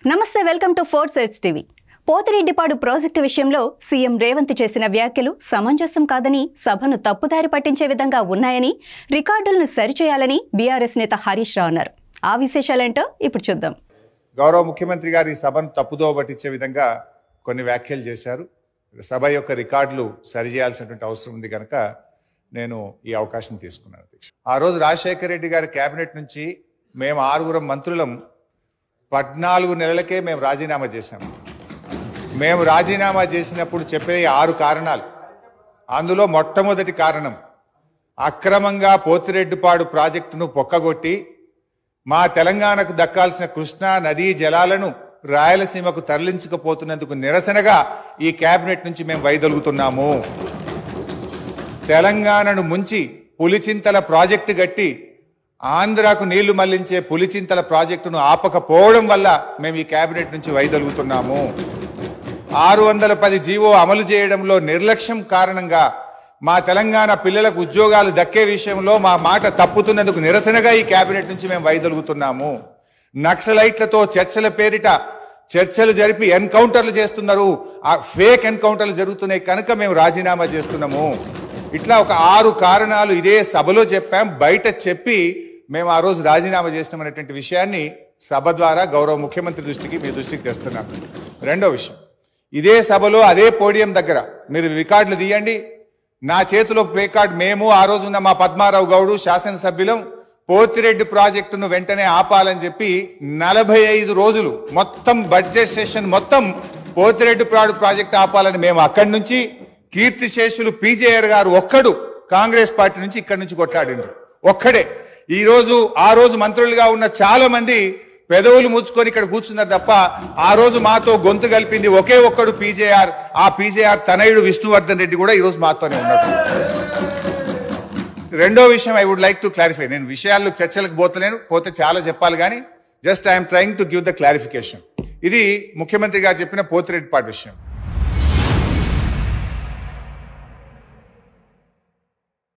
నమస్తే, welcome to four sides TV. Pothireddypadu project విషయంలో CM Revanth చేసిన వ్యాఖ్యలు సమంజసం కాదని, సభను తప్పుదారి పట్టించే విధంగా ఉన్నాయని, రికార్డులను సరిచేయాలని బీఆర్ఎస్ నేత హరీష్ రావు అన్నారు. ఆ విశేషాలేంటో ఇప్పుడు చూద్దాం. గౌరవ ముఖ్యమంత్రి గారు ఈ సభను తప్పుదోవ పట్టించే విధంగా కొన్ని వ్యాఖ్యలు చేశారు. సభ యొక్క రికార్డులు సరిచేయాల్సినటువంటి అవసరం ఉంది కనుక నేను ఈ అవకాశం తీసుకున్నాను. ఆ రోజు రాజశేఖర రెడ్డి గారి కేబినెట్ నుంచి మేము 6 మంత్రులం 14 నెలలకే మేము రాజీనామా చేశాము. మేము రాజీనామా చేసినప్పుడు చెప్పే 6 కారణాలు. అందులో మొట్టమొదటి కారణం, అక్రమంగా పోతిరెడ్డిపాడు ప్రాజెక్టును పొక్కగొట్టి మా తెలంగాణకు దక్కాల్సిన కృష్ణా నదీ జలాలను రాయలసీమకు తరలించకపోతున్నందుకు నిరసనగా ఈ కేబినెట్ నుంచి మేము వైదొలుగుతున్నాము. తెలంగాణను ముంచి పులిచింతల ప్రాజెక్టు గట్టి ఆంధ్రాకు నీళ్లు మళ్లించే పులిచింతల ప్రాజెక్టును ఆపకపోవడం వల్ల మేము ఈ కేబినెట్ నుంచి వైదొలుగుతున్నాము. 610 జీవో అమలు చేయడంలో నిర్లక్ష్యం కారణంగా మా తెలంగాణ పిల్లలకు ఉద్యోగాలు దక్కే విషయంలో మా మాట తప్పుతున్నందుకు నిరసనగా ఈ కేబినెట్ నుంచి మేము వైదొలుగుతున్నాము. నక్సలైట్లతో చర్చల పేరిట చర్చలు జరిపి ఎన్కౌంటర్లు చేస్తున్నారు. ఆ ఫేక్ ఎన్కౌంటర్లు జరుగుతున్నాయి కనుక మేము రాజీనామా చేస్తున్నాము. ఇట్లా ఒక 6 కారణాలు ఇదే సభలో చెప్పాం. బయట చెప్పి మేము ఆ రోజు రాజీనామా చేస్తామనేటువంటి విషయాన్ని సభ ద్వారా గౌరవ ముఖ్యమంత్రి దృష్టికి, మీ దృష్టికి తెస్తున్నాం. రెండో విషయం, ఇదే సభలో అదే పోడియం దగ్గర మీరు రికార్డులు తీయండి. నా చేతిలో ప్లే కార్డ్, మేము ఆ రోజు ఉన్న మా పద్మారావు గౌడు శాసనసభ్యులం పోతిరెడ్డి ప్రాజెక్టును వెంటనే ఆపాలని చెప్పి 45 రోజులు మొత్తం బడ్జెట్ సెషన్ మొత్తం పోతిరెడ్డి ప్రాజెక్టు ఆపాలని మేము అక్కడి నుంచి, కీర్తిశేషులు పీజేఆర్ గారు ఒక్కడు కాంగ్రెస్ పార్టీ నుంచి ఇక్కడి నుంచి కొట్లాడిండ్రు ఒక్కడే. ఆ రోజు మంత్రులుగా ఉన్న చాలా మంది పెదవులు ముచ్చుకొని ఇక్కడ కూర్చున్నారు తప్ప ఆ రోజు మాతో గొంతు కలిపింది ఒకే ఒక్కడు పీజేఆర్. ఆ పీజేఆర్ తనయుడు విష్ణువర్ధన్ రెడ్డి కూడా ఈరోజు మాతోనే ఉన్నాడు. రెండో విషయం, I would like to clarify. నేను విషయాల్లో చర్చలకు పోతే చాలా చెప్పాలి కానీ just I'm trying to give the clarification. ఇది ముఖ్యమంత్రి గారు చెప్పిన పోతిరెడ్డిపాడు విషయం.